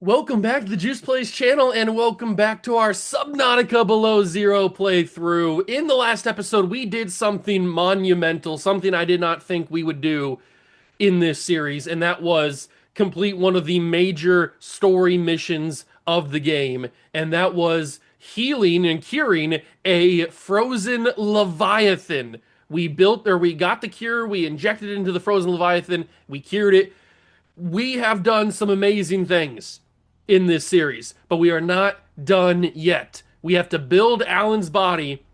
Welcome back to the Juice Plays channel, and welcome back to our Subnautica Below Zero playthrough. In the last episode, we did something monumental, something I did not think we would do in this series, and that was complete one of the major story missions of the game, and that was healing and curing a frozen Leviathan. We got the cure, we injected it into the frozen Leviathan, we cured it. We have done some amazing things in this series, but we are not done yet. We have to build Alan's body,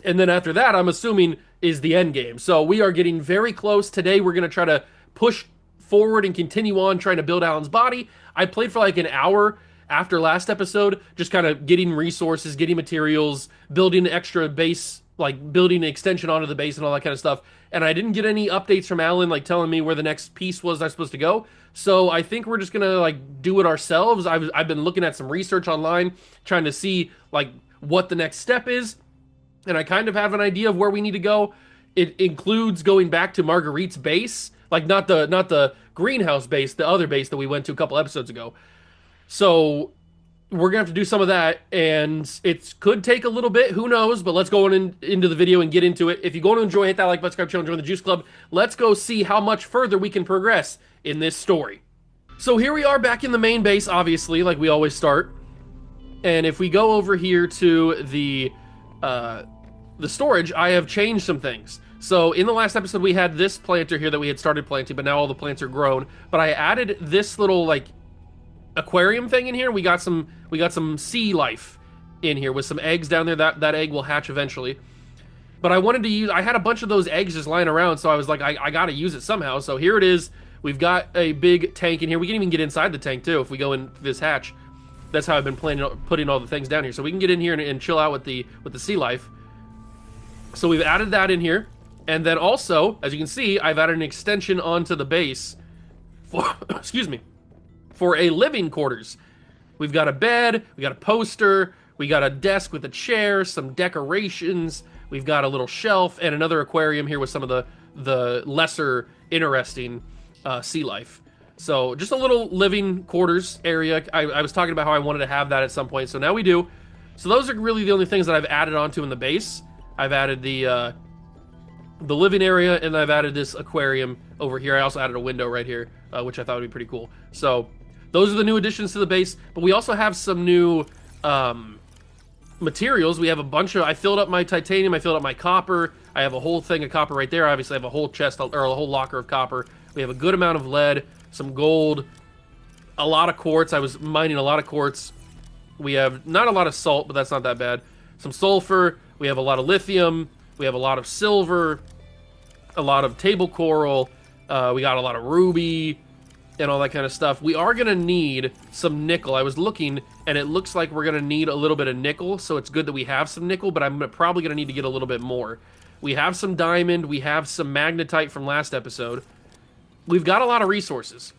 and then after that, I'm assuming, is the end game. So we are getting very close. Today, we're going to try to push forward and continue on trying to build Alan's body. I played for like an hour after last episode, just kind of getting resources, getting materials, building an extra base, like building an extension onto the base and all that kind of stuff. And I didn't get any updates from Alan, like telling me where the next piece was I'm supposed to go. So I think we're just gonna like do it ourselves. I've been looking at some research online, trying to see like what the next step is, and I kind of have an idea of where we need to go. It includes going back to Marguerite's base, like not the greenhouse base, the other base that we went to a couple episodes ago. So we're gonna have to do some of that, and it could take a little bit. Who knows? But let's go into the video and get into it. If you're going to enjoy, hit that like button, subscribe channel, join the Juice Club. Let's go see how much further we can progress in this story. So here we are back in the main base, obviously, like we always start. And if we go over here to the storage, I have changed some things. So in the last episode, we had this planter here that we had started planting, but now all the plants are grown. But I added this little like aquarium thing in here. We got some sea life in here with some eggs down there. That egg will hatch eventually. But I had a bunch of those eggs just lying around, so I was like, I gotta use it somehow. So here it is. We've got a big tank in here. We can even get inside the tank too if we go in this hatch. That's how I've been putting all the things down here. So we can get in here and chill out with the sea life. So we've added that in here. And then also, as you can see, I've added an extension onto the base for, excuse me, for a living quarters. We've got a bed, we got a poster, we got a desk with a chair, some decorations, we've got a little shelf, and another aquarium here with some of the lesser interesting sea life. So just a little living quarters area. I was talking about how I wanted to have that at some point, so now we do. So those are really the only things that I've added onto in the base. I've added the living area, and I've added this aquarium over here. I also added a window right here, which I thought would be pretty cool. So those are the new additions to the base, but we also have some new materials. We have a bunch of, I filled up my titanium, I filled up my copper, I have a whole thing of copper right there. Obviously I have a whole chest, or a whole locker of copper. We have a good amount of lead, some gold, a lot of quartz. I was mining a lot of quartz. We have not a lot of salt, but that's not that bad. Some sulfur, we have a lot of lithium, we have a lot of silver, a lot of table coral, we got a lot of ruby, and all that kind of stuff. We are gonna need some nickel. I was looking, and it looks like we're gonna need a little bit of nickel, so it's good that we have some nickel, but I'm probably gonna need to get a little bit more. We have some diamond, we have some magnetite from last episode. We've got a lot of resources.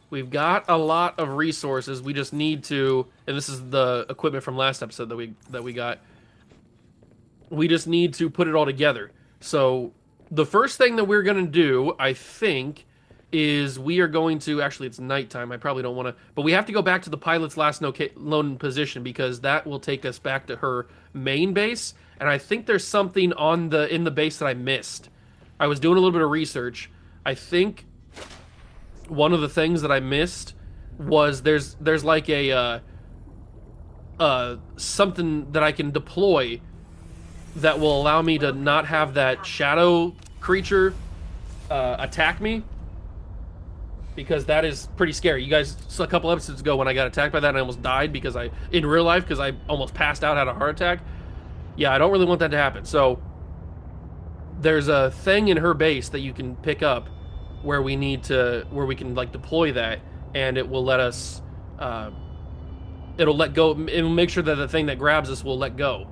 We've got a lot of resources. We just need to, and this is the equipment from last episode that we got. We just need to put it all together. So the first thing that we're gonna do, I think, is we are going to, actually it's nighttime, I probably don't want to, but we have to go back to the pilot's last known position, because that will take us back to her main base, and I think there's something in the base that I missed. I was doing a little bit of research. I think one of the things that I missed was there's like a something that I can deploy that will allow me to not have that shadow creature attack me, because that is pretty scary. You guys saw a couple episodes ago when I got attacked by that and I almost died because in real life, because I almost passed out, had a heart attack. Yeah, I don't really want that to happen. So there's a thing in her base that you can pick up where we can like deploy that, and it will let us, it'll let go, it'll make sure that the thing that grabs us will let go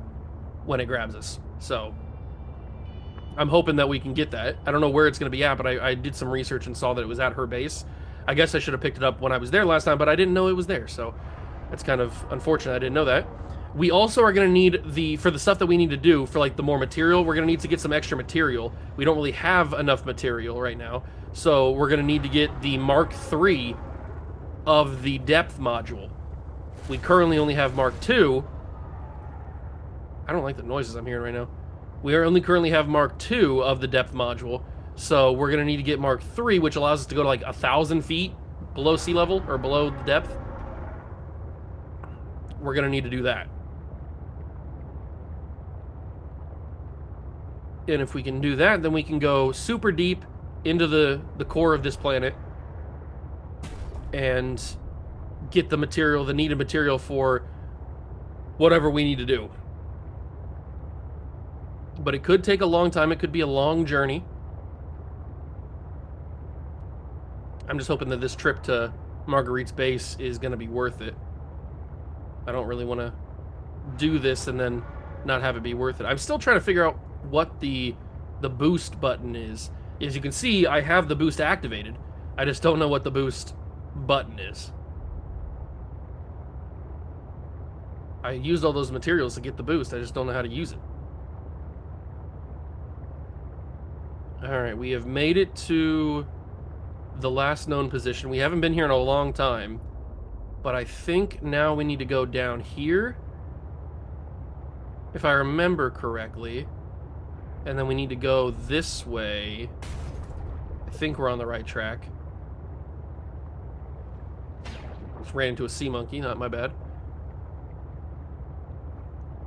when it grabs us. So I'm hoping that we can get that. I don't know where it's going to be at, but I did some research and saw that it was at her base. I guess I should have picked it up when I was there last time, but I didn't know it was there, so that's kind of unfortunate. I didn't know that. We also are going to need for the stuff that we need to do, for like the more material, we're going to need to get some extra material. We don't really have enough material right now, so we're going to need to get the Mark III of the depth module. We currently only have Mark II. I don't like the noises I'm hearing right now. We only currently have Mark II of the depth module, so we're going to need to get Mark III, which allows us to go to like 1,000 feet below sea level, or below the depth. We're going to need to do that. And if we can do that, then we can go super deep into the core of this planet and get the material, the needed material for whatever we need to do. But it could take a long time. It could be a long journey. I'm just hoping that this trip to Marguerite's base is going to be worth it. I don't really want to do this and then not have it be worth it. I'm still trying to figure out what the boost button is. As you can see, I have the boost activated. I just don't know what the boost button is. I used all those materials to get the boost. I just don't know how to use it. Alright, we have made it to the last known position. We haven't been here in a long time, but I think now we need to go down here, if I remember correctly, and then we need to go this way. I think we're on the right track. Just ran into a sea monkey, not my bad.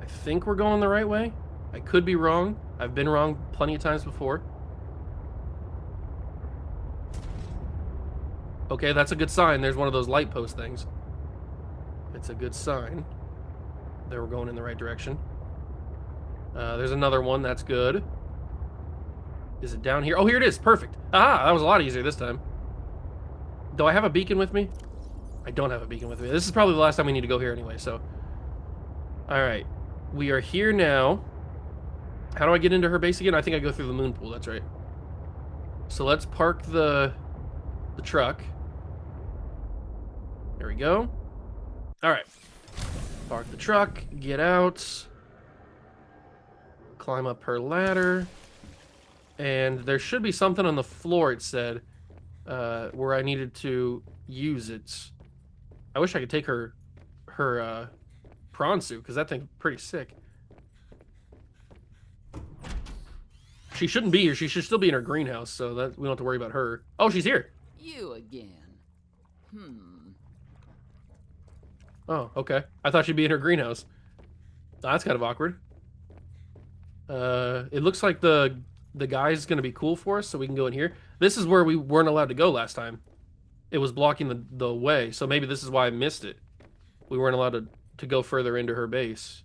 I think we're going the right way. I could be wrong. I've been wrong plenty of times before. Okay, that's a good sign. There's one of those light post things. It's a good sign that we're going in the right direction. There's another one. That's good. Is it down here? Oh, here it is. Perfect. Ah, that was a lot easier this time. Do I have a beacon with me? I don't have a beacon with me. This is probably the last time we need to go here anyway, so. Alright. We are here now. How do I get into her base again? I think I go through the moon pool. That's right. So let's park the truck. There we go. Alright. Park the truck. Get out. Climb up her ladder. And there should be something on the floor, it said, where I needed to use it. I wish I could take her prawn suit, because that thing's pretty sick. She shouldn't be here. She should still be in her greenhouse, so that we don't have to worry about her. Oh, she's here. You again. Oh, okay. I thought she'd be in her greenhouse. Oh, that's kind of awkward. It looks like the guy's going to be cool for us, so we can go in here. This is where we weren't allowed to go last time. It was blocking the way, so maybe this is why I missed it. We weren't allowed to go further into her base.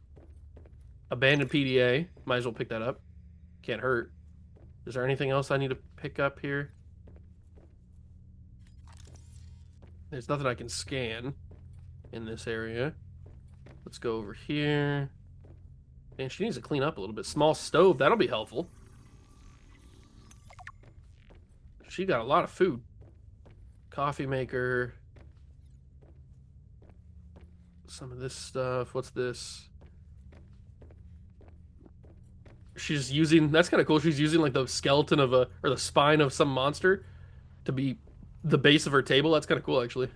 Abandoned PDA. Might as well pick that up. Can't hurt. Is there anything else I need to pick up here? There's nothing I can scan in this area. Let's go over here. And she needs to clean up a little bit. Small stove, that'll be helpful. She got a lot of food. Coffee maker. Some of this stuff. What's this? She's using, that's kind of cool. She's using like the skeleton of or the spine of some monster to be the base of her table. That's kind of cool, actually.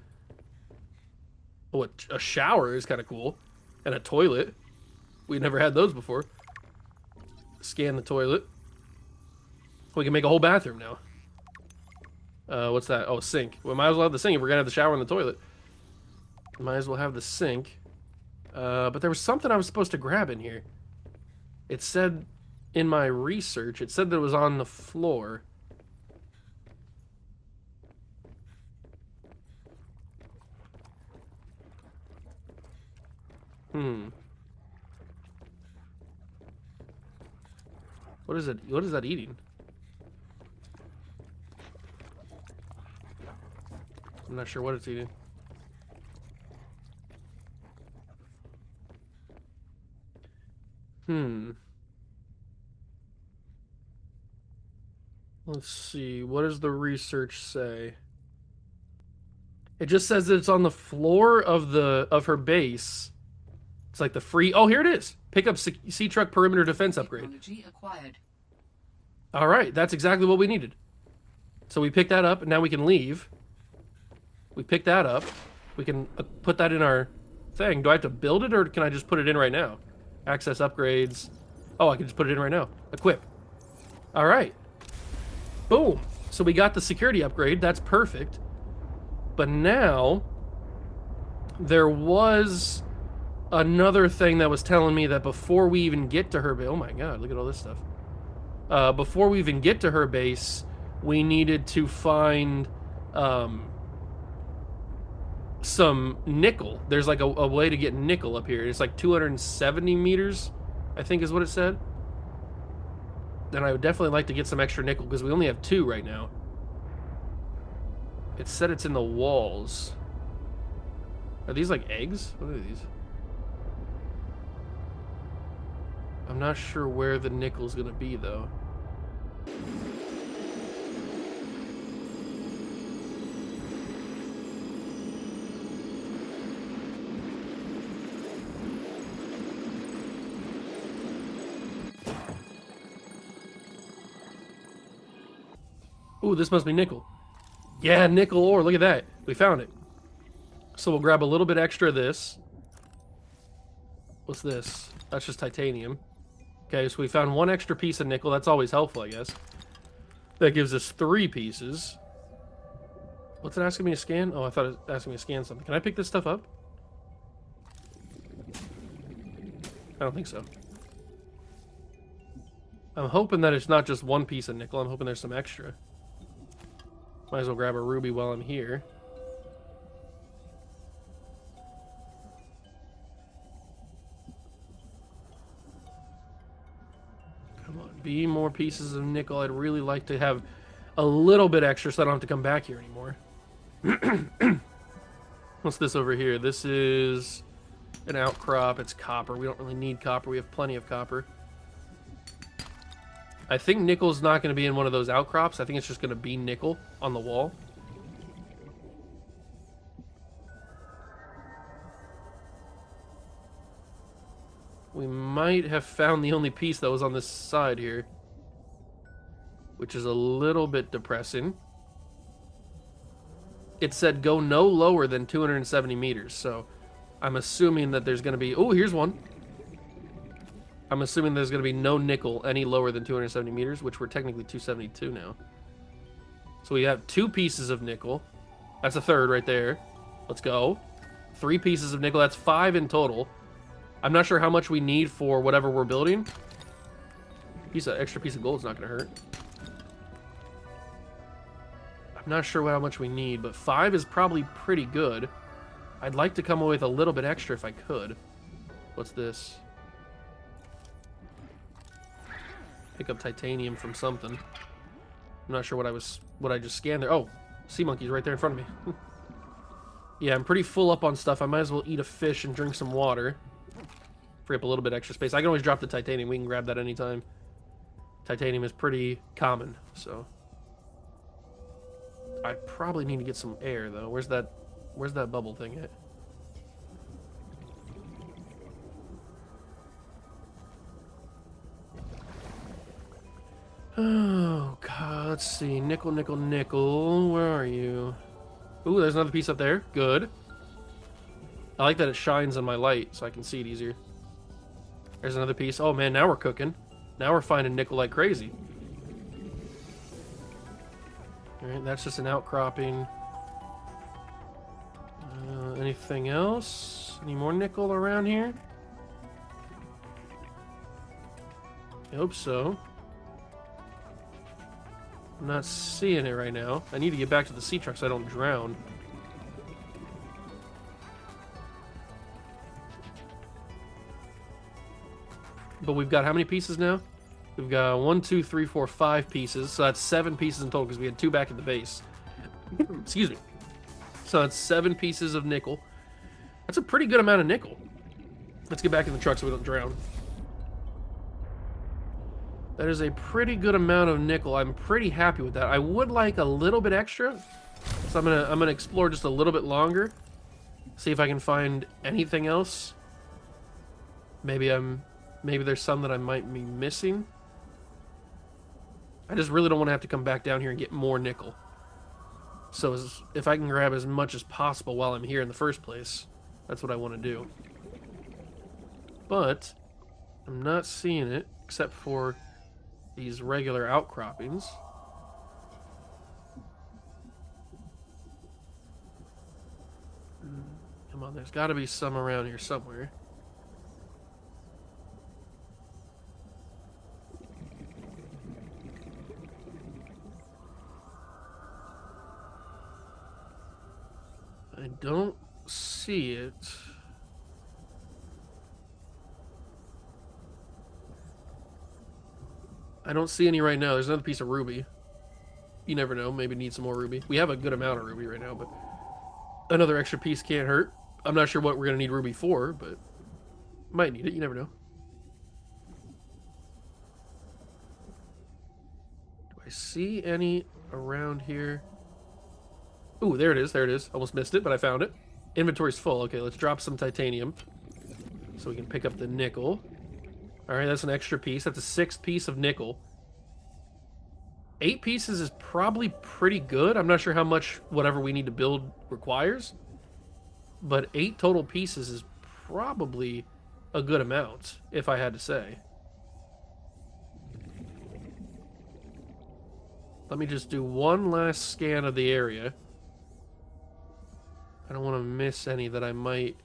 Oh, a shower is kind of cool. And a toilet. We never had those before. Scan the toilet. We can make a whole bathroom now. What's that? Oh, sink. We might as well have the sink if we're gonna have the shower and the toilet. Might as well have the sink. But there was something I was supposed to grab in here. It said in my research, it said that it was on the floor. What is it? What is that eating? I'm not sure what it's eating. Let's see. What does the research say? It just says that it's on the floor of her base. It's like the free. Oh, here it is. Pick up sea truck perimeter defense upgrade. Acquired. All right, that's exactly what we needed. So we picked that up, and now we can leave. We pick that up. We can put that in our thing. Do I have to build it, or can I just put it in right now? Access upgrades. Oh, I can just put it in right now. Equip. All right. Boom. So we got the security upgrade. That's perfect. But now, there was another thing that was telling me that before we even get to her base... Oh my god, look at all this stuff. Before we even get to her base, we needed to find some nickel. There's like a way to get nickel up here. It's like 270 meters, I think is what it said. And I would definitely like to get some extra nickel because we only have 2 right now. It said it's in the walls. Are these like eggs? What are these? I'm not sure where the nickel's gonna be though. Ooh, this must be nickel. Yeah, nickel ore. Look at that. We found it. So we'll grab a little bit extra of this. What's this? That's just titanium. Okay, so we found 1 extra piece of nickel. That's always helpful, I guess. That gives us 3 pieces. What's it asking me to scan? Oh, I thought it was asking me to scan something. Can I pick this stuff up? I don't think so. I'm hoping that it's not just 1 piece of nickel. I'm hoping there's some extra. Might as well grab a ruby while I'm here. Come on, be more pieces of nickel. I'd really like to have a little bit extra so I don't have to come back here anymore. What's this over here? This is an outcrop. It's copper. We don't really need copper. We have plenty of copper. I think nickel's not going to be in one of those outcrops. I think it's just going to be nickel on the wall. We might have found the only piece that was on this side here, which is a little bit depressing. It said go no lower than 270 meters, so I'm assuming that there's going to be... Oh, here's one. I'm assuming there's going to be no nickel any lower than 270 meters, which we're technically 272 now. So we have 2 pieces of nickel. That's a third right there. Let's go. 3 pieces of nickel. That's 5 in total. I'm not sure how much we need for whatever we're building. Extra piece of gold is not going to hurt. I'm not sure how much we need, but 5 is probably pretty good. I'd like to come away with a little bit extra if I could. What's this? Pick up titanium from something. I'm not sure what I just scanned there. Oh, sea monkey's right there in front of me. Yeah, I'm pretty full up on stuff. I might as well eat a fish and drink some water. Free up a little bit extra space. I can always drop the titanium. We can grab that anytime. Titanium is pretty common, so. I probably need to get some air though. Where's that bubble thing at? Oh, God, let's see. Nickel, nickel, nickel. Where are you? Ooh, there's another piece up there. Good. I like that it shines on my light so I can see it easier. There's another piece. Oh, man, now we're cooking. Now we're finding nickel like crazy. Alright, that's just an outcropping. Anything else? Any more nickel around here? I hope so. I'm not seeing it right now. I need to get back to the sea truck so I don't drown. But we've got how many pieces now? We've got 1, 2, 3, 4, 5 pieces. So that's 7 pieces in total because we had 2 back at the base. Excuse me. So that's 7 pieces of nickel. That's a pretty good amount of nickel. Let's get back in the truck so we don't drown. That is a pretty good amount of nickel. I'm pretty happy with that. I would like a little bit extra. So I'm gonna explore just a little bit longer. See if I can find anything else. Maybe there's some that I might be missing. I just really don't want to have to come back down here and get more nickel. So if I can grab as much as possible while I'm here in the first place, that's what I want to do. But I'm not seeing it, except for these regular outcroppings. Come on, there's got to be some around here somewhere. I don't see it. I don't see any right now. There's another piece of ruby. You never know. Maybe need some more ruby. We have a good amount of ruby right now, but another extra piece can't hurt. I'm not sure what we're going to need ruby for, but might need it. You never know. Do I see any around here? Ooh, there it is. There it is. Almost missed it, but I found it. Inventory's full. Okay, let's drop some titanium so we can pick up the nickel. All right, that's an extra piece. That's a 6th piece of nickel. 8 pieces is probably pretty good. I'm not sure how much whatever we need to build requires, but 8 total pieces is probably a good amount, if I had to say. Let me just do one last scan of the area. I don't want to miss any that I might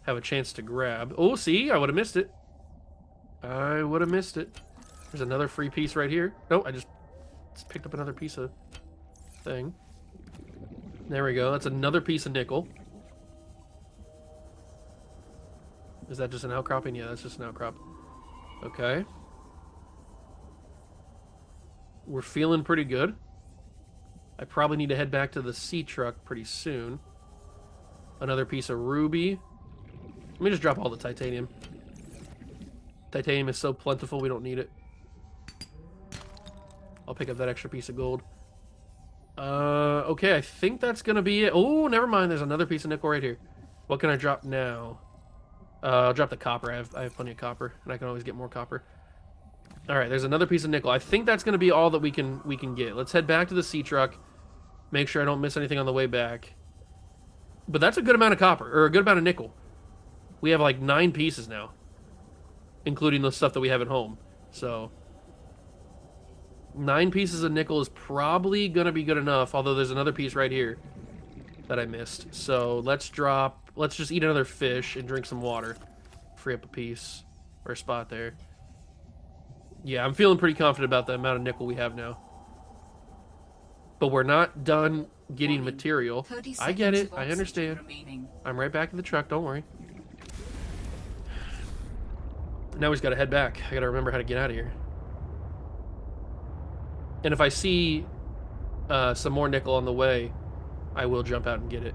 have a chance to grab. Oh, see? I would have missed it. I would have missed it. There's another free piece right here. No, I just picked up another piece of thing. There we go. That's another piece of nickel. Is that just an outcropping? Yeah, that's just an outcrop. Okay. We're feeling pretty good. I probably need to head back to the sea truck pretty soon. Another piece of ruby. Let me just drop all the titanium. Titanium is so plentiful, we don't need it. I'll pick up that extra piece of gold. Okay, I think that's gonna be it. Oh, never mind. There's another piece of nickel right here. What can I drop now? I'll drop the copper. I have plenty of copper, and I can always get more copper. All right, there's another piece of nickel. I think that's gonna be all that we can get. Let's head back to the sea truck. Make sure I don't miss anything on the way back. But that's a good amount of copper, or a good amount of nickel. We have like 9 pieces now, including the stuff that we have at home. So 9 pieces of nickel is probably gonna be good enough, although there's another piece right here that I missed. So let's just eat another fish and drink some water. Free up a piece, or a spot there. Yeah, I'm feeling pretty confident about the amount of nickel we have now. But we're not done getting material. I get it, I understand. I'm right back in the truck, don't worry. Now we just gotta head back. I gotta remember how to get out of here. And if I see some more nickel on the way, I will jump out and get it.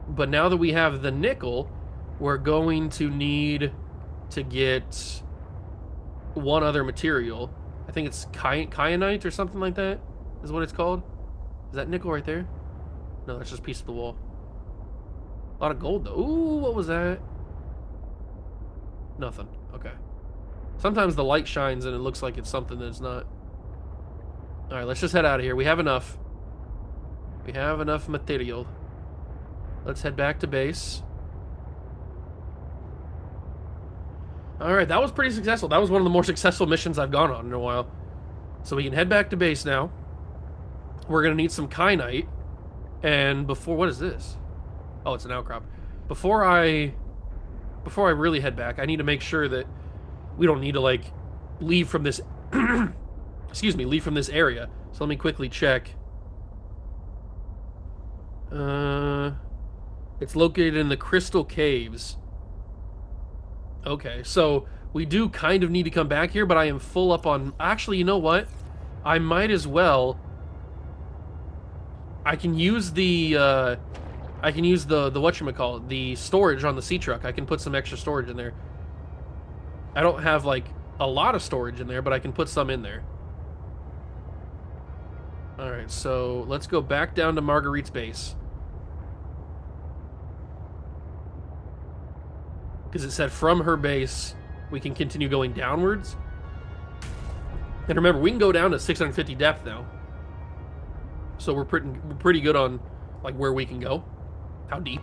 But now that we have the nickel, we're going to need to get one other material. I think it's kyanite or something like that is what it's called. Is that nickel right there? No, that's just a piece of the wall. A lot of gold though. Ooh, what was that? Nothing. Okay. Sometimes the light shines and it looks like it's something that it's not. Alright, let's just head out of here. We have enough. We have enough material. Let's head back to base. Alright, that was pretty successful. That was one of the more successful missions I've gone on in a while. So we can head back to base now. We're going to need some kyanite. And before... What is this? Oh, it's an outcrop. Before I really head back, I need to make sure that we don't need to, like, leave from this... excuse me, leave from this area. So let me quickly check. It's located in the Crystal Caves. Okay, so we do kind of need to come back here, but I am full up on... Actually, you know what? I might as well... I can use the whatchamacallit, the storage on the sea truck. I can put some extra storage in there. I don't have, like, a lot of storage in there, but I can put some in there. Alright, so let's go back down to Marguerite's base. Because it said from her base, we can continue going downwards. And remember, we can go down to 650 depth now. So we're pretty good on like where we can go, how deep.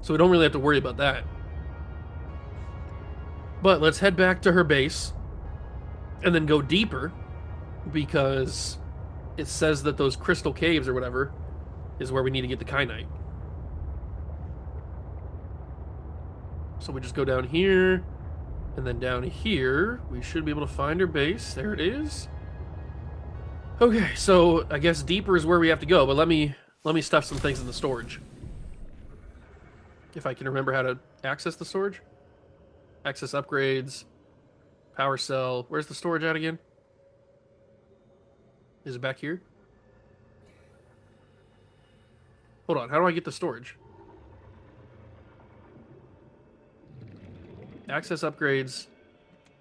So we don't really have to worry about that. But let's head back to her base and then go deeper, because it says that those crystal caves or whatever is where we need to get the kyanite. So we just go down here, and then down here we should be able to find her base. There it is. Okay, so I guess deeper is where we have to go, but let me stuff some things in the storage. If I can remember how to access the storage. Access upgrades, power cell. Where's the storage at again? Is it back here? Hold on, how do I get the storage? Access upgrades.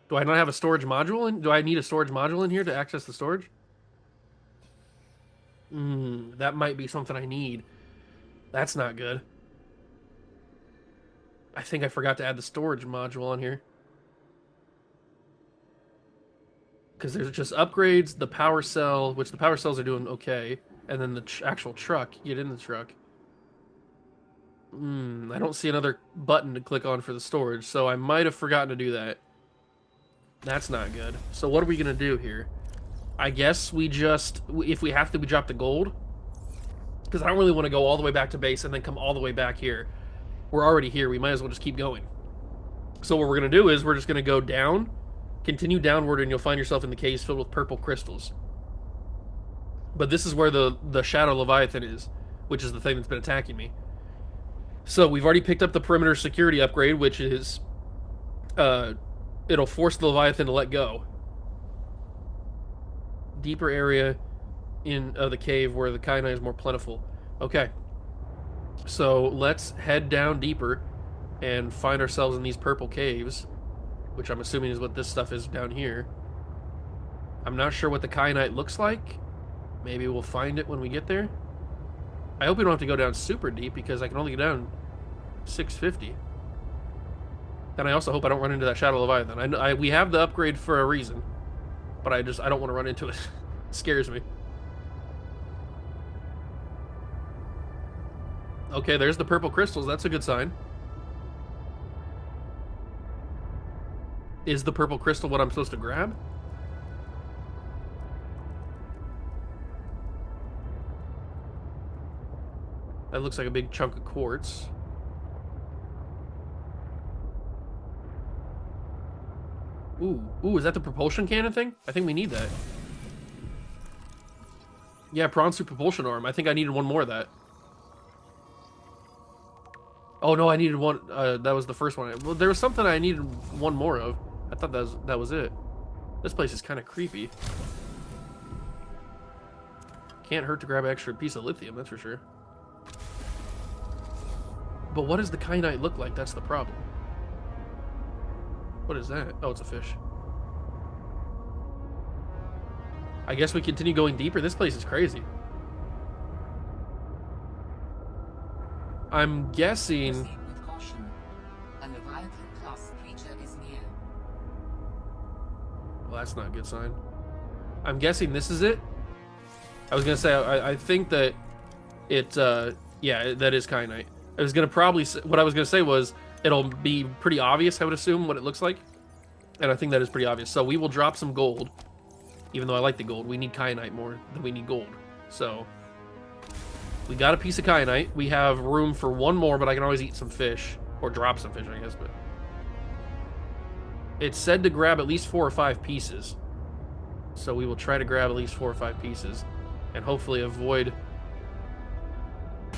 Do I not have a storage module in? Do I need a storage module in here to access the storage? That might be something I need. That's not good. I think I forgot to add the storage module on here. Because there's just upgrades, the power cell, which the power cells are doing okay, and then the actual truck. Get in the truck. I don't see another button to click on for the storage, so I might have forgotten to do that. That's not good. So what are we going to do here? I guess we just, if we have to, we drop the gold. Because I don't really want to go all the way back to base and then come all the way back here. We're already here. We might as well just keep going. So what we're going to do is we're just going to go down, continue downward, and you'll find yourself in the caves filled with purple crystals. But this is where the Shadow Leviathan is, which is the thing that's been attacking me. So we've already picked up the perimeter security upgrade, which is, it'll force the Leviathan to let go. Deeper area in the cave where the kyanite is more plentiful. Okay. So let's head down deeper and find ourselves in these purple caves, which I'm assuming is what this stuff is down here. I'm not sure what the kyanite looks like. Maybe we'll find it when we get there. I hope we don't have to go down super deep, because I can only get down 650. And I also hope I don't run into that Shadow Leviathan. We have the upgrade for a reason, but I don't want to run into it. It scares me. Okay, there's the purple crystals. That's a good sign. Is the purple crystal what I'm supposed to grab? That looks like a big chunk of quartz. Ooh, is that the propulsion cannon thing? I think we need that. Yeah, prawn suit propulsion arm. I think I needed one more of that. Oh no, I needed one. That was the first one. Well, there was something I needed one more of. I thought that was it. This place is kind of creepy. Can't hurt to grab an extra piece of lithium, that's for sure. But what does the kyanite look like? That's the problem. What is that? Oh, it's a fish. I guess we continue going deeper. This place is crazy. I'm guessing... with caution. A Leviathan class creature is near. Well, that's not a good sign. I'm guessing this is it. I was gonna say, I think that it, yeah, that is kyanite. I was gonna probably say, what I was gonna say was, it'll be pretty obvious, I would assume, what it looks like. And I think that is pretty obvious. So we will drop some gold. Even though I like the gold, we need kyanite more than we need gold. So we got a piece of kyanite. We have room for one more, but I can always eat some fish. Or drop some fish, I guess, but... It said to grab at least 4 or 5 pieces. So we will try to grab at least 4 or 5 pieces. And hopefully avoid...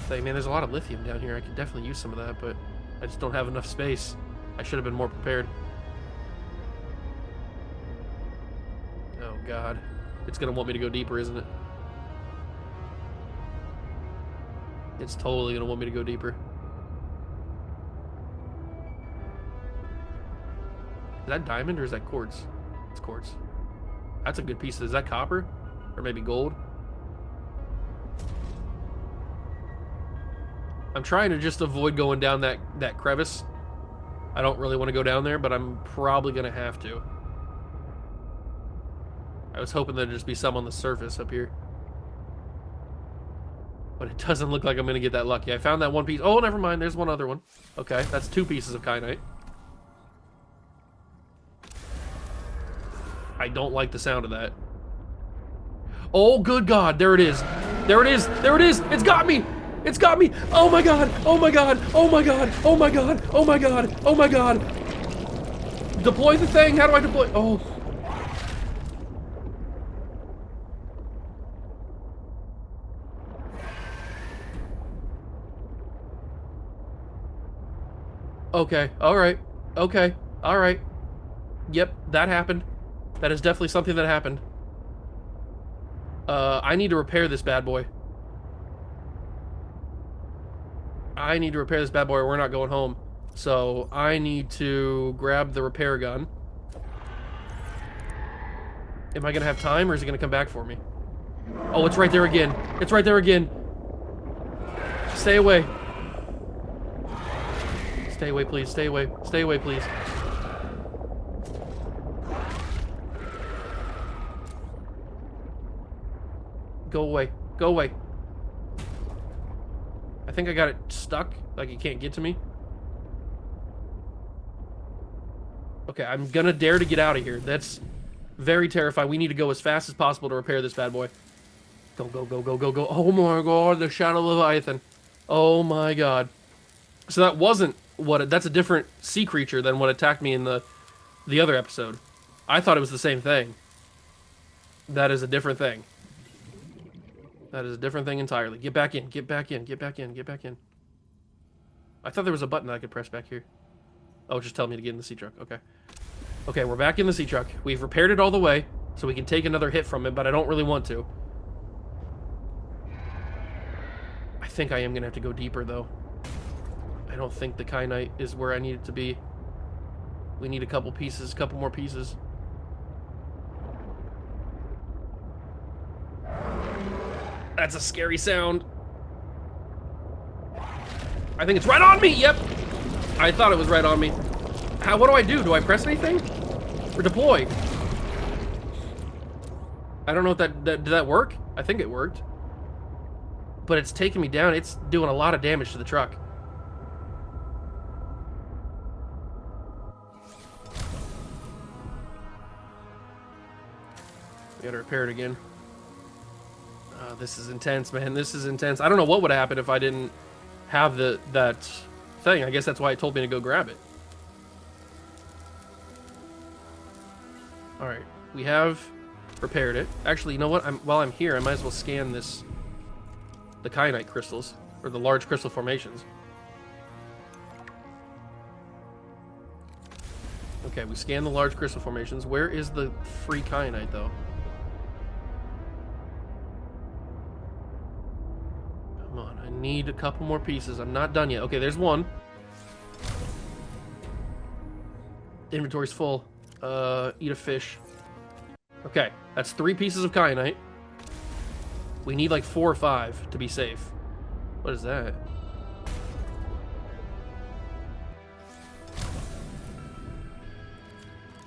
Man, there's a lot of lithium down here. I could definitely use some of that, but I just don't have enough space. I should have been more prepared. Oh, God. It's going to want me to go deeper, isn't it? It's totally going to want me to go deeper. Is that diamond or is that quartz? It's quartz. That's a good piece. Is that copper? Or maybe gold? I'm trying to just avoid going down that crevice. I don't really want to go down there, but I'm probably going to have to. I was hoping there'd just be some on the surface up here. But it doesn't look like I'm going to get that lucky. I found that one piece. Oh, never mind. There's one other one. Okay, that's 2 pieces of kyanite. I don't like the sound of that. Oh, good God. There it is. There it is. There it is. It's got me. It's got me. Oh, my God. Oh, my God. Oh, my God. Oh, my God. Oh, my God. Oh, my God. Deploy the thing. How do I deploy? Oh. Okay. All right. Okay. All right. Yep, that happened. That is definitely something that happened. I need to repair this bad boy. I need to repair this bad boy or we're not going home. So I need to grab the repair gun. Am I going to have time or is it going to come back for me? Oh, it's right there again. It's right there again. Stay away. Stay away, please. Stay away. Stay away, please. Go away. Go away. I think I got it stuck. Like it can't get to me. Okay, I'm gonna dare to get out of here. That's very terrifying. We need to go as fast as possible to repair this bad boy. Go, go, go, go, go, go. Oh my God, the Shadow Leviathan. Oh my God. So that wasn't what... That's a different sea creature than what attacked me in the other episode. I thought it was the same thing. That is a different thing. That is a different thing entirely. Get back in. Get back in. Get back in. Get back in. I thought there was a button that I could press back here. Oh, just tell me to get in the sea truck. Okay. Okay, we're back in the sea truck. We've repaired it all the way, so we can take another hit from it, but I don't really want to. I think I am going to have to go deeper, though. I don't think the kyanite is where I need it to be. We need a couple pieces, a couple more pieces. That's a scary sound. I think it's right on me. Yep. I thought it was right on me. What do I do? Do I press anything? Or deploy? I don't know if did that work? I think it worked. But it's taking me down. It's doing a lot of damage to the truck. We gotta repair it again. This is intense, man. This is intense. I don't know what would happen if I didn't have that thing. I guess that's why it told me to go grab it. Alright, we have repaired it. Actually, you know what? While I'm here, I might as well scan the kyanite crystals, or the large crystal formations. Okay, we scanned the large crystal formations. Where is the free kyanite, though? Come on, I need a couple more pieces. I'm not done yet. Okay, there's one. Inventory's full. Eat a fish. Okay, that's 3 pieces of kyanite. We need like 4 or 5 to be safe. What is that?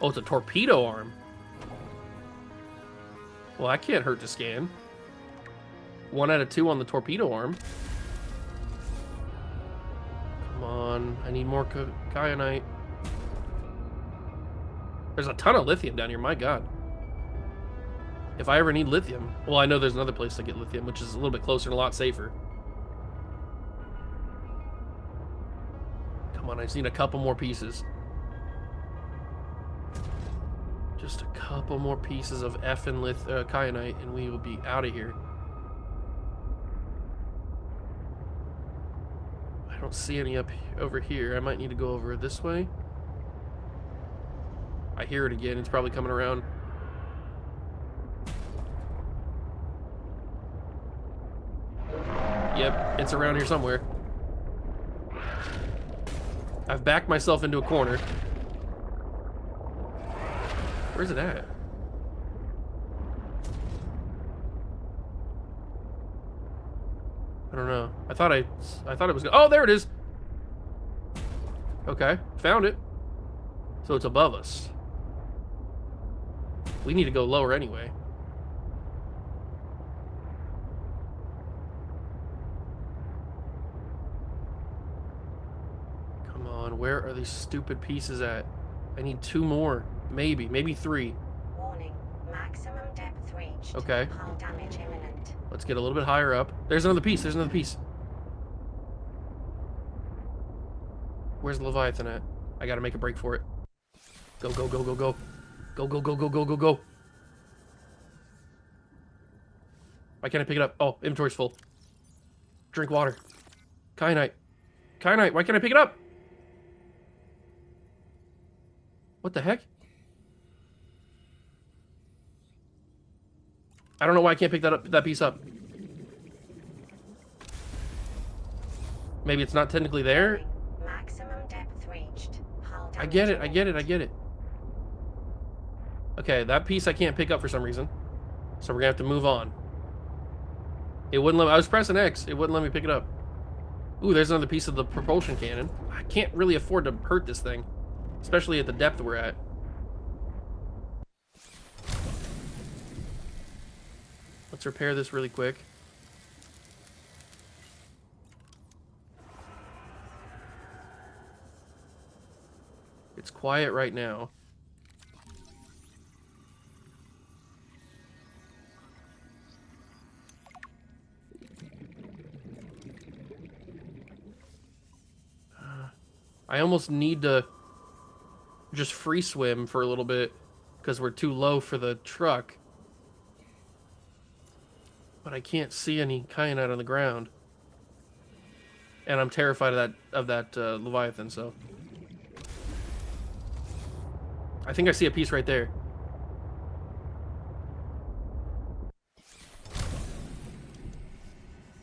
Oh, it's a torpedo arm. Well, that can't hurt to scan. 1 out of 2 on the torpedo arm. Come on, I need more kyanite. There's a ton of lithium down here, my God. If I ever need lithium... Well, I know there's another place to get lithium, which is a little bit closer and a lot safer. Come on, I just need a couple more pieces. Just a couple more pieces of effing kyanite, and we will be out of here. I don't see any over here. I might need to go over this way. I hear it again. It's probably coming around. Yep, it's around here somewhere. I've backed myself into a corner. Where's it at? I don't know. I thought it was. Oh, there it is. Okay, found it. So it's above us. We need to go lower anyway. Come on, where are these stupid pieces at? I need 2 more. Maybe 3. Warning, maximum depth reached. Okay. Hull damage imminent. Let's get a little bit higher up. There's another piece. Where's the Leviathan at? I gotta make a break for it. Go. Go. Why can't I pick it up? Oh, inventory's full. Drink water. Kyanite. Why can't I pick it up? What the heck? I don't know why I can't pick that piece up. Maybe it's not technically there. Maximum depth reached. Hull damage I get it. Okay, that piece I can't pick up for some reason. So we're gonna have to move on. It wouldn't let me, I was pressing X, it wouldn't let me pick it up. Ooh, there's another piece of the propulsion cannon. I can't really afford to hurt this thing, especially at the depth we're at. Let's repair this really quick. It's quiet right now. I almost need to just free swim for a little bit because we're too low for the truck. But I can't see any kyanite on the ground. And I'm terrified of that Leviathan, so. I think I see a piece right there.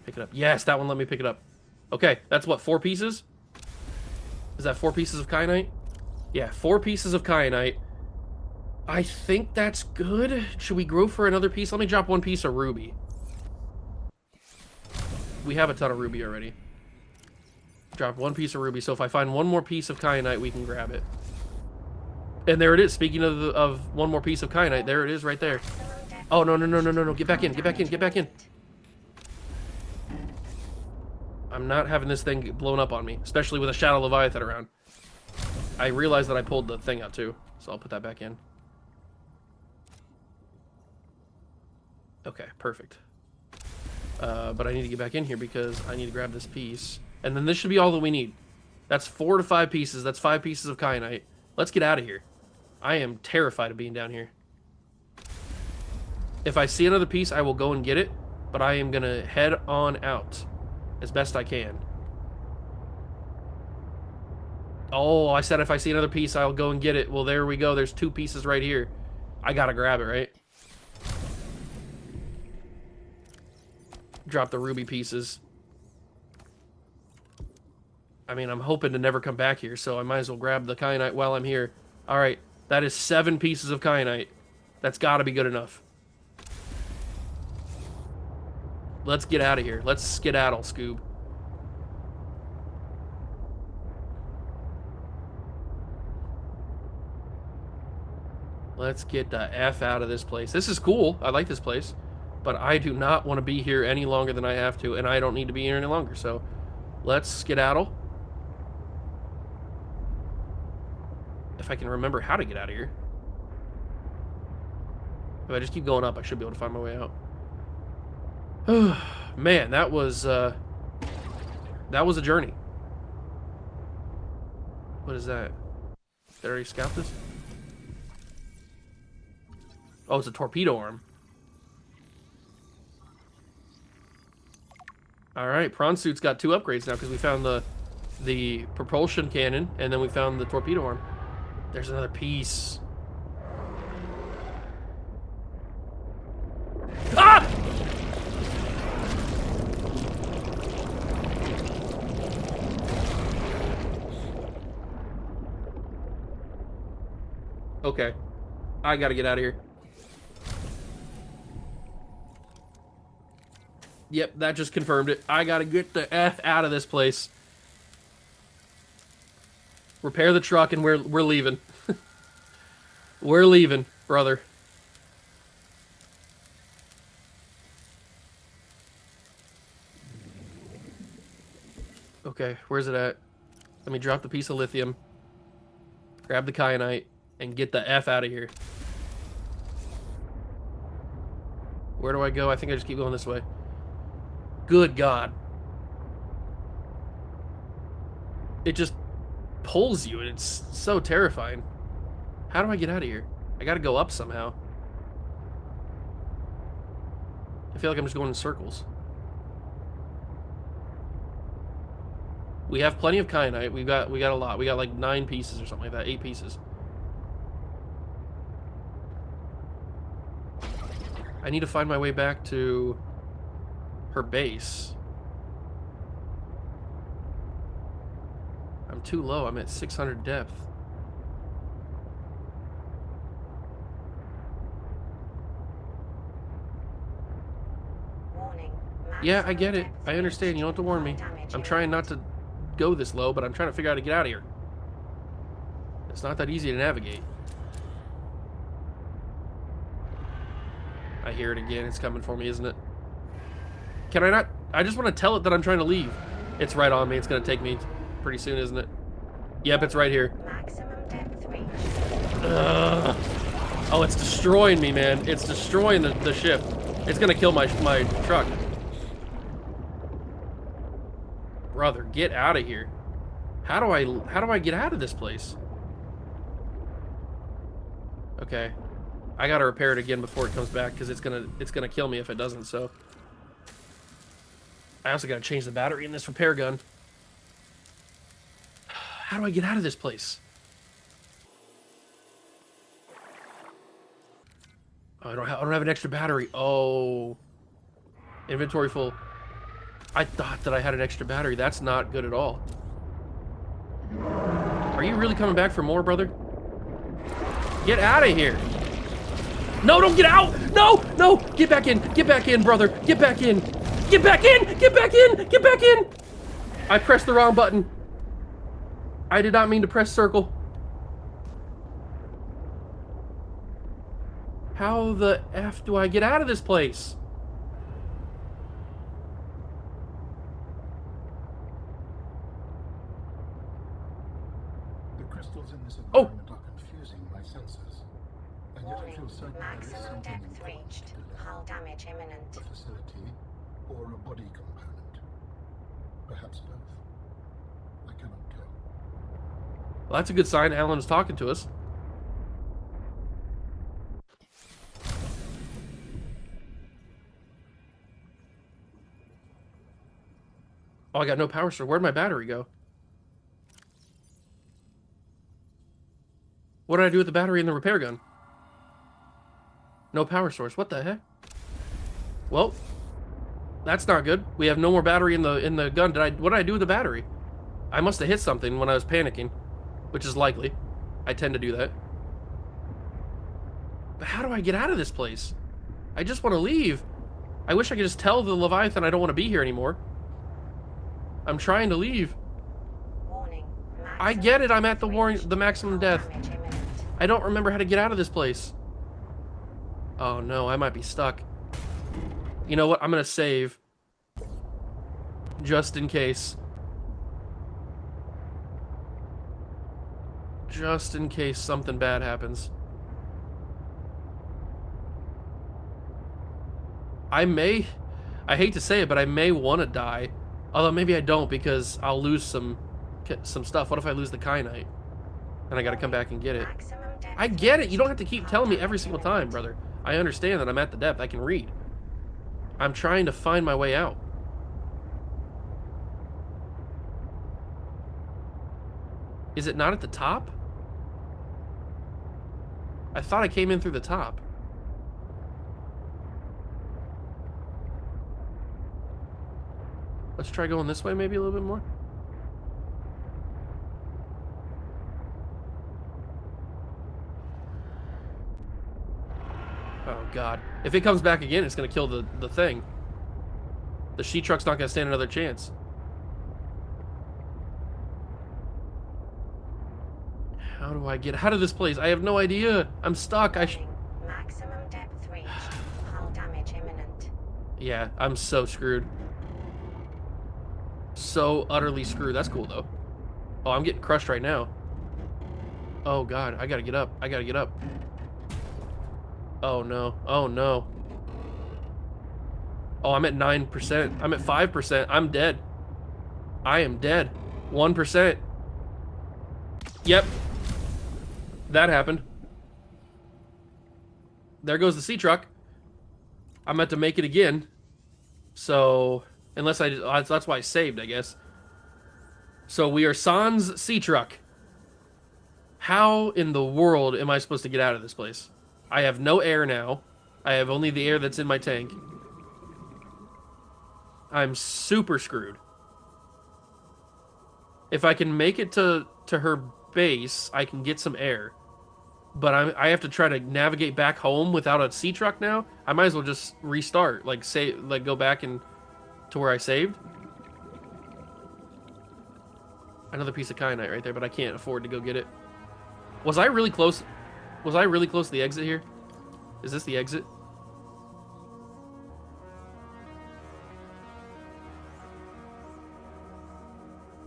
Pick it up. Yes, that one let me pick it up. Okay, that's what, 4 pieces? Is that 4 pieces of kyanite? Yeah, 4 pieces of kyanite. I think that's good. Should we go for another piece? Let me drop 1 piece of ruby. We have a ton of ruby already. Drop 1 piece of ruby, so if I find 1 more piece of kyanite, we can grab it. And there it is. Speaking of 1 more piece of kyanite, there it is right there. Oh, no. Get back in. I'm not having this thing blown up on me, especially with a Shadow Leviathan around. I realized that I pulled the thing out too, so I'll put that back in. Okay, perfect. But I need to get back in here because I need to grab this piece. And then this should be all that we need. That's 4 to 5 pieces. That's 5 pieces of kyanite. Let's get out of here. I am terrified of being down here. If I see another piece, I will go and get it. But I am going to head on out as best I can. Oh, I said if I see another piece, I'll go and get it. Well, there we go. There's 2 pieces right here. I got to grab it, right? Drop the ruby pieces. I mean, I'm hoping to never come back here, so I might as well grab the kyanite while I'm here. All right, that is 7 pieces of kyanite. That's got to be good enough. Let's get out of here. Let's skedaddle, Scoob. Let's get the F out of this place. This is cool. I like this place. But I do not want to be here any longer than I have to, and I don't need to be here any longer, so let's skedaddle. If I can remember how to get out of here. If I just keep going up, I should be able to find my way out. Man, that was a journey. What is that? Did I already scout this? Oh, it's a torpedo arm. Alright, Prawn Suit's got 2 upgrades now because we found the propulsion cannon and then we found the torpedo arm. There's another piece. Ah! Okay. I gotta get out of here. Yep, that just confirmed it. I gotta get the F out of this place. Repair the truck and we're leaving. We're leaving, brother. Okay, where's it at? Let me drop the piece of lithium. Grab the kyanite and get the F out of here. Where do I go? I think I just keep going this way. Good God. It just pulls you, and it's so terrifying. How do I get out of here? I gotta go up somehow. I feel like I'm just going in circles. We have plenty of kyanite. We got a lot. We got like 9 pieces or something like that. 8 pieces. I need to find my way back to her base. I'm too low. I'm at 600 depth. Warning. Yeah, I get it. I understand. You don't have to warn me. I'm trying not to go this low, but I'm trying to figure out how to get out of here. It's not that easy to navigate. I hear it again. It's coming for me, isn't it? Can I not? I just want to tell it that I'm trying to leave. It's right on me. It's going to take me pretty soon, isn't it? Yep, it's right here. Maximum depth reached. Oh, it's destroying me, man. It's destroying the ship. It's going to kill my truck. Brother, get out of here. How do I get out of this place? Okay. I gotta repair it again before it comes back because it's gonna kill me if it doesn't. So I also gotta change the battery in this repair gun. How do I get out of this place? Oh, I don't have an extra battery. Oh, inventory full. I thought that I had an extra battery. That's not good at all. Are you really coming back for more, brother? Get out of here. No, don't get out! No! No! Get back in! Get back in, brother! Get back in! Get back in! Get back in! Get back in! I pressed the wrong button. I did not mean to press circle. How the F do I get out of this place? The crystals in this Oh. environment are confusing my senses. And yet I Warning. feel certain there is Maximum something depth reached. important Hull damage imminent. a facility or a body component. Perhaps both. I cannot tell. Well, that's a good sign Alan's talking to us. Oh, I got no power source. Where'd my battery go? What did I do with the battery in the repair gun? No power source. What the heck? Well, that's not good. We have no more battery in the gun. What did I do with the battery? I must have hit something when I was panicking, which is likely. I tend to do that. But how do I get out of this place? I just want to leave. I wish I could just tell the Leviathan I don't want to be here anymore. I'm trying to leave. Warning. I get it. I'm at the maximum death. Damage imminent. I don't remember how to get out of this place. Oh no, I might be stuck. You know what? I'm gonna save. Just in case. Just in case something bad happens. I hate to say it, but I may want to die. Although maybe I don't because I'll lose some stuff. What if I lose the kyanite? And I gotta come back and get it. Maximum depth I get it. You reached. don't have to keep Hull telling me damage every single time, imminent. brother. I understand that I'm at the depth. I can read. I'm trying to find my way out. Is it not at the top? I thought I came in through the top. Let's try going this way maybe a little bit more. Oh god. If it comes back again, it's gonna kill the thing. The sea truck's not gonna stand another chance. How do I get out of this place? I have no idea. I'm stuck. Warning. Maximum depth reached. Hull damage imminent. Yeah, I'm so screwed. So utterly screwed. That's cool though. Oh, I'm getting crushed right now. Oh god, I gotta get up. I gotta get up. Oh no. Oh no. Oh, I'm at 9%. I'm at 5%. I'm dead. I am dead. 1%. Yep. That happened. There goes the sea truck. I'm meant to make it again. So, unless I... That's why I saved, I guess. So, we are Sans sea truck. How in the world am I supposed to get out of this place? I have no air now. I have only the air that's in my tank. I'm super screwed. If I can make it to her base, I can get some air. But I have to try to navigate back home without a sea truck now. I might as well just restart, like go back and to where I saved. Another piece of kyanite right there, but I can't afford to go get it. Was I really close? Was I really close to the exit here? Is this the exit?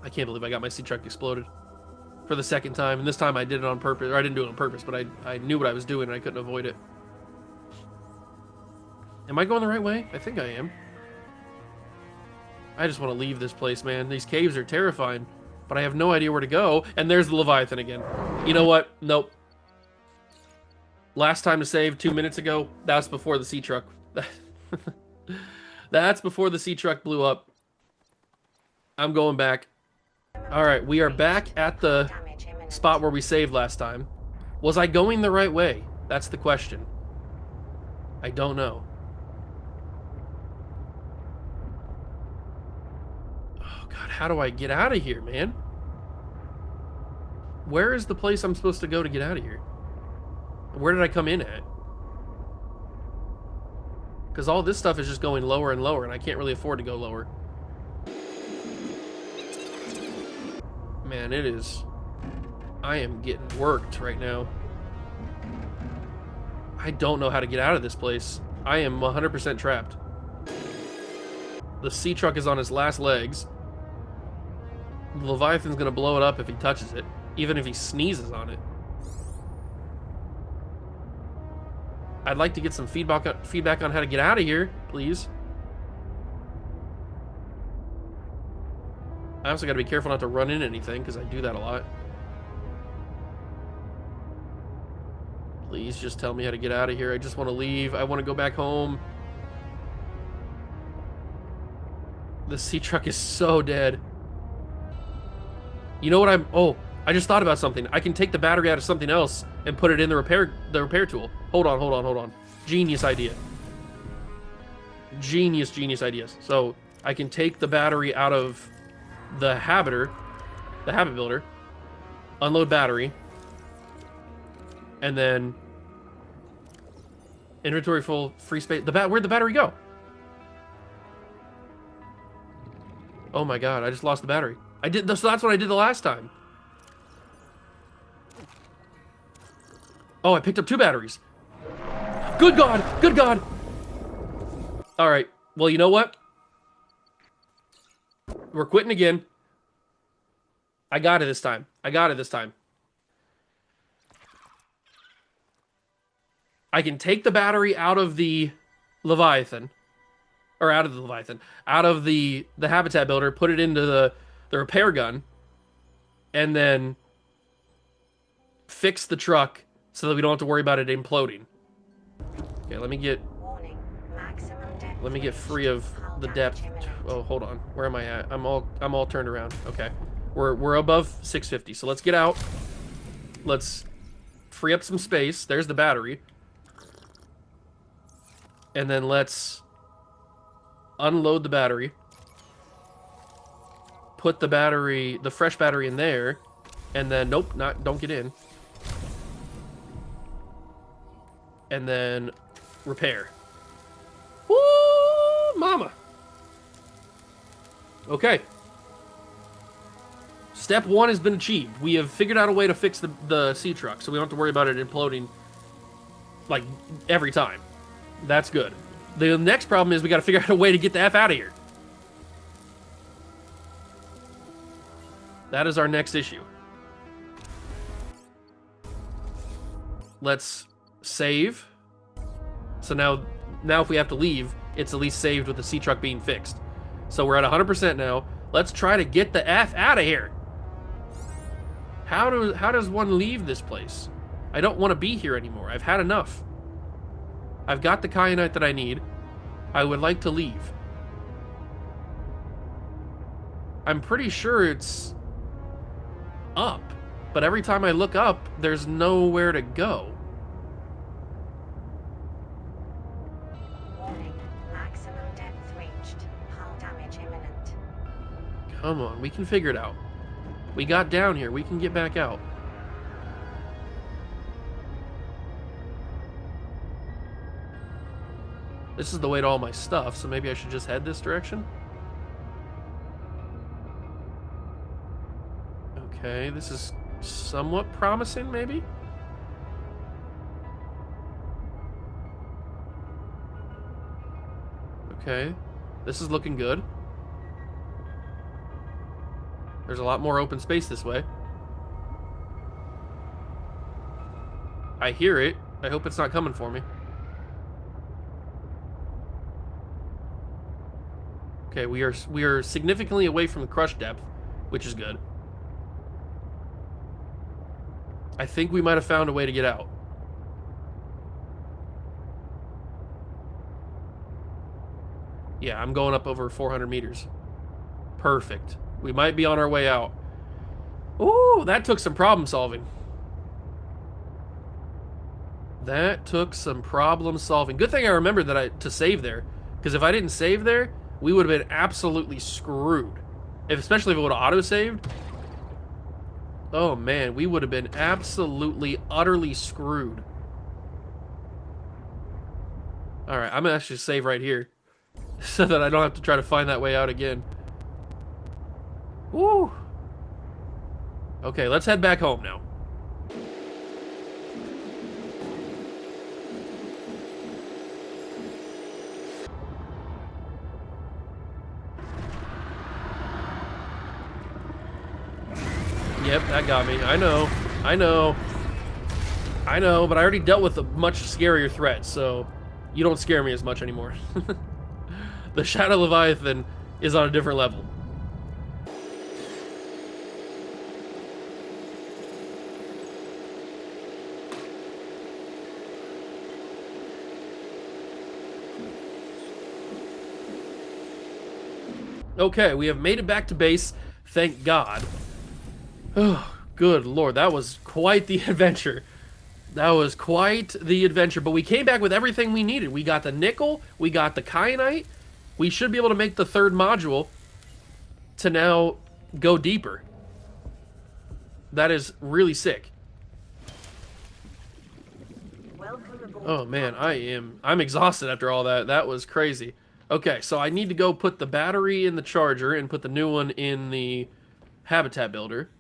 I can't believe I got my sea truck exploded for the second time, and this time I did it on purpose. Or I didn't do it on purpose, but I knew what I was doing and I couldn't avoid it. Am I going the right way? I think I am. I just want to leave this place, man. These caves are terrifying, but I have no idea where to go. And there's the Leviathan again. You know what? Nope. Last time to save 2 minutes ago, that's before the sea truck. That's before the sea truck blew up. I'm going back. Alright, we are back at the spot where we saved last time. Was I going the right way? That's the question. I don't know. Oh god, how do I get out of here, man? Where is the place I'm supposed to go to get out of here? Where did I come in at? Because all this stuff is just going lower and lower, and I can't really afford to go lower. Man, it is... I am getting worked right now. I don't know how to get out of this place. I am 100% trapped. The sea truck is on its last legs. The Leviathan's gonna blow it up if he touches it, even if he sneezes on it. I'd like to get some feedback on how to get out of here, please. I also got to be careful not to run into anything, because I do that a lot. Please just tell me how to get out of here. I just want to leave. I want to go back home. The sea truck is so dead. You know what I'm... Oh, I just thought about something. I can take the battery out of something else and put it in the repair tool. Hold on. Genius idea. Genius ideas. So I can take the battery out of the habit builder, unload battery, and then inventory full, free space. Where'd the battery go? Oh my god, I just lost the battery. So that's what I did the last time. Oh, I picked up 2 batteries. Good god! Good god! Alright, well, you know what? We're quitting again. I got it this time. I can take the battery out of the Leviathan. Or out of the Leviathan. Out of the habitat builder, put it into the repair gun, and then fix the truck so that we don't have to worry about it imploding. Okay, let me get free of the depth. Oh, hold on. Where am I at? I'm all turned around. Okay. We're above 650. So let's get out. Let's free up some space. There's the battery. And then let's unload the battery. Put the fresh battery in there. And then, nope, don't get in. And then repair. Woo, mama. Okay. Step 1 has been achieved. We have figured out a way to fix the sea truck, so we don't have to worry about it imploding, like, every time. That's good. The next problem is we got to figure out a way to get the F out of here. That is our next issue. Let's save. So now if we have to leave, it's at least saved with the sea truck being fixed. So we're at 100% now. Let's try to get the F out of here. How does one leave this place? I don't want to be here anymore. I've had enough. I've got the kyanite that I need. I would like to leave. I'm pretty sure it's up, but every time I look up, there's nowhere to go. Warning. Maximum depth reached. Hull damage imminent. Come on, we can figure it out. We got down here. We can get back out. This is the way to all my stuff, so maybe I should just head this direction? Okay, this is somewhat promising, maybe? Okay, this is looking good. There's a lot more open space this way. I hear it. I hope it's not coming for me. Okay, we are significantly away from the crush depth, which is good. I think we might have found a way to get out. Yeah, I'm going up over 400 meters. Perfect. We might be on our way out. Ooh, that took some problem solving. That took some problem solving. Good thing I remembered to save there, because if I didn't save there, we would have been absolutely screwed. Especially if it would have auto-saved. Oh man, we would have been absolutely, utterly screwed. Alright, I'm gonna actually save right here. So that I don't have to try to find that way out again. Woo! Okay, let's head back home now. Yep, that got me. I know, but I already dealt with a much scarier threat, so you don't scare me as much anymore. The Shadow Leviathan is on a different level. Okay, we have made it back to base, thank God. Oh, good lord, that was quite the adventure. That was quite the adventure, but we came back with everything we needed. We got the nickel, we got the kyanite. We should be able to make the third module to now go deeper. That is really sick. Oh man, I'm exhausted after all that. That was crazy. Okay, so I need to go put the battery in the charger and put the new one in the habitat builder.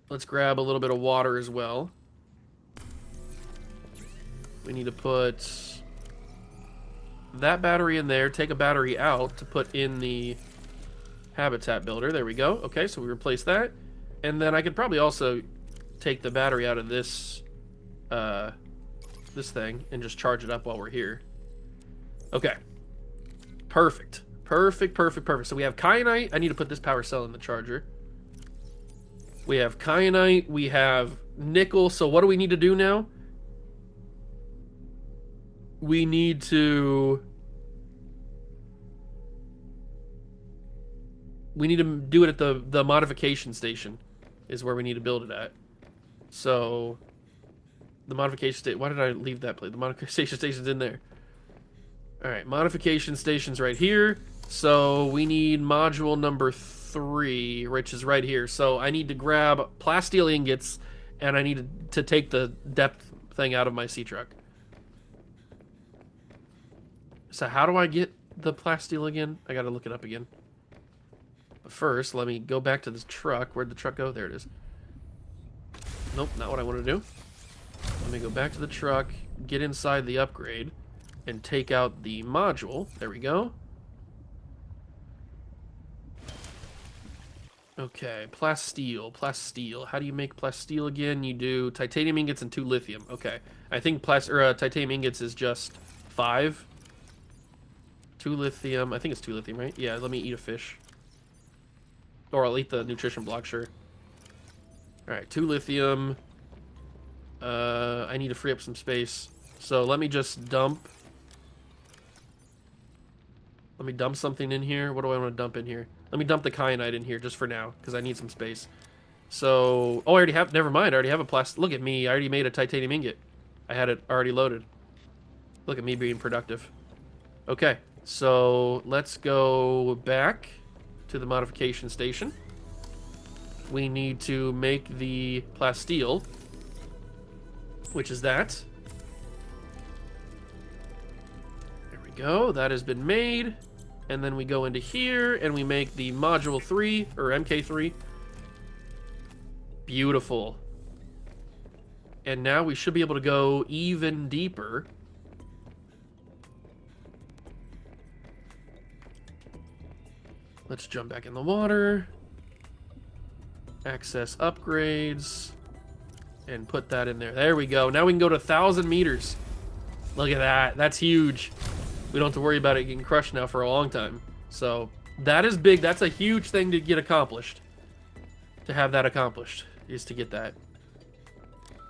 Let's grab a little bit of water as well. We need to put that battery in there, take a battery out to put in the habitat builder. There we go. Okay, so we replace that. And then I could probably also take the battery out of this this thing and just charge it up while we're here. Okay. Perfect. Perfect, perfect, perfect. So we have kyanite. I need to put this power cell in the charger. We have kyanite. We have nickel. So what do we need to do now? We need to do it at the modification station is where we need to build it at. So the modification station, why did I leave that place? The modification station's in there. All right, modification station's right here. So we need module number 3, which is right here. So I need to grab plasteel ingots and I need to take the depth thing out of my sea truck. So how do I get the plasteel again? I gotta look it up again. But first, let me go back to the truck. Where'd the truck go? There it is. Nope, not what I want to do. Let me go back to the truck, get inside the upgrade, and take out the module. There we go. Okay, plasteel, plasteel. How do you make plasteel again? You do titanium ingots and 2 lithium. Okay, I think titanium ingots is just 5. 2 lithium. I think it's 2 lithium, right? Yeah, let me eat a fish. Or I'll eat the nutrition block, sure. Alright, 2 lithium. I need to free up some space. So let me just dump. Let me dump something in here. What do I want to dump in here? Let me dump the kyanite in here just for now, because I need some space. So, oh, I already have, never mind, I already have a plastic. Look at me, I already made a titanium ingot. I had it already loaded. Look at me being productive. Okay, so let's go back to the modification station. We need to make the plasteel, which is that. There we go, that has been made. And then we go into here and we make the module 3 or MK3. Beautiful. And now we should be able to go even deeper. Let's jump back in the water. Access upgrades. And put that in there. There we go. Now we can go to 1,000 meters. Look at that. That's huge. We don't have to worry about it getting crushed now for a long time. So that is big. That's a huge thing to get accomplished. To have that accomplished is to get that.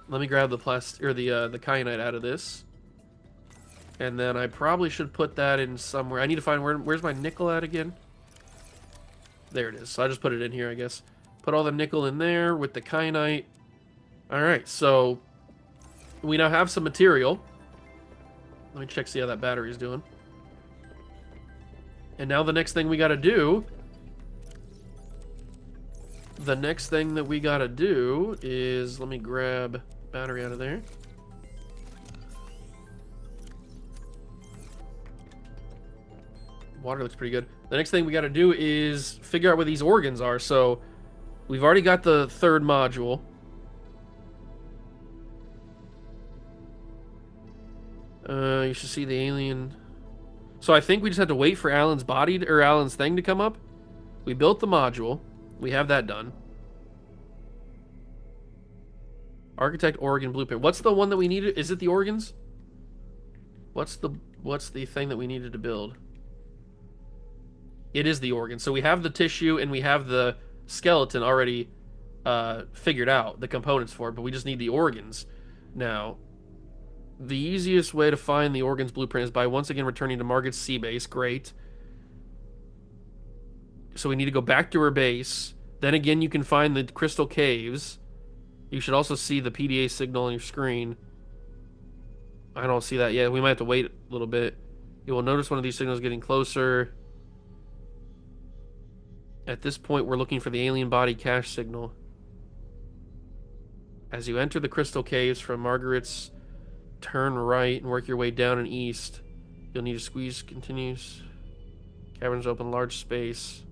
Let me grab the the kyanite out of this. And then I probably should put that in somewhere. I need to find where's my nickel at again? There it is. So I just put it in here, I guess. Put all the nickel in there with the kyanite. All right, so we now have some material. Let me check, see how that battery is doing. And now the next thing we got to do... The next thing that we got to do is... Let me grab battery out of there. Water looks pretty good. The next thing we got to do is figure out where these organs are. So we've already got the 3rd module. You should see the alien. So I think we just have to wait for Alan's body or Alan's thing to come up. We built the module. We have that done. Architect organ blueprint. What's the one that we needed? Is it the organs? What's the thing that we needed to build? It is the organ. So we have the tissue and we have the skeleton already figured out, the components for it, but we just need the organs now. The easiest way to find the organs blueprint is by once again returning to Margaret's sea base. Great. So we need to go back to her base. Then again, you can find the crystal caves. You should also see the PDA signal on your screen. I don't see that yet. We might have to wait a little bit. You will notice one of these signals getting closer. At this point, we're looking for the alien body cache signal. As you enter the crystal caves from Margaret's, turn right and work your way down and east. You'll need to squeeze continues. Caverns open large space.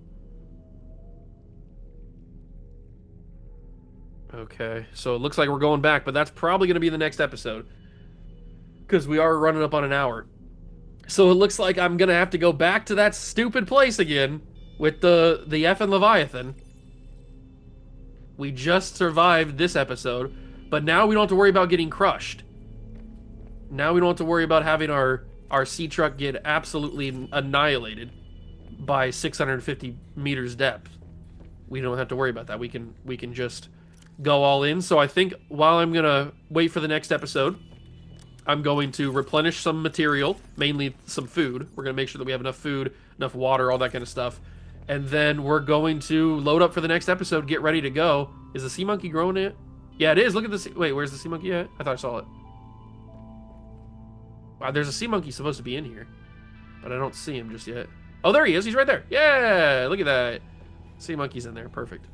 Okay, so it looks like we're going back, but that's probably going to be the next episode. Because we are running up on an hour. So it looks like I'm going to have to go back to that stupid place again with the effing Leviathan. We just survived this episode, but now we don't have to worry about getting crushed. Now we don't have to worry about having our sea truck get absolutely annihilated by 650 meters depth. We don't have to worry about that. We can just go all in. So I think while I'm gonna wait for the next episode, I'm going to replenish some material, mainly some food. We're gonna make sure that we have enough food, enough water, all that kind of stuff. And then we're going to load up for the next episode, get ready to go. Is the sea monkey growing it? Yeah, it is. Look at this. Wait, where's the sea monkey at? I thought I saw it. Wow, there's a sea monkey supposed to be in here, but I don't see him just yet. Oh, there he is. He's right there. Yeah, look at that. Sea monkey's in there. Perfect.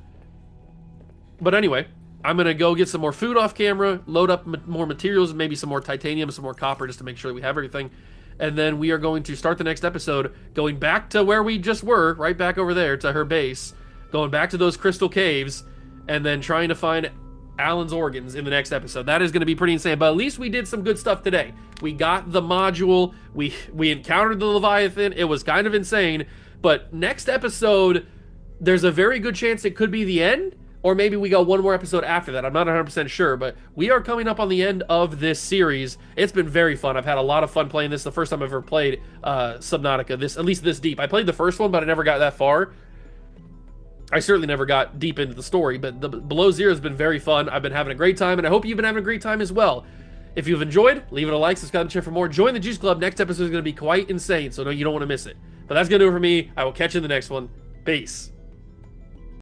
But anyway, I'm going to go get some more food off camera, load up more materials, maybe some more titanium, some more copper, just to make sure that we have everything. and then we are going to start the next episode going back to where we just were, right back over there to her base, going back to those crystal caves, and then trying to find Alan's organs in the next episode. That is going to be pretty insane, but at least we did some good stuff today. We got the module, we encountered the Leviathan. It was kind of insane, but next episode, there's a very good chance it could be the end, or maybe we go one more episode after that. I'm not 100% sure, but we are coming up on the end of this series. It's been very fun. I've had a lot of fun playing this. The first time I've ever played Subnautica, at least this deep. I played the first one, but I never got that far. I certainly never got deep into the story, but the Below Zero has been very fun. I've been having a great time, and I hope you've been having a great time as well. If you've enjoyed, leave it a like, subscribe, and share for more. Join the Juice Club. Next episode is going to be quite insane, so no, you don't want to miss it. But that's going to do it for me. I will catch you in the next one. Peace.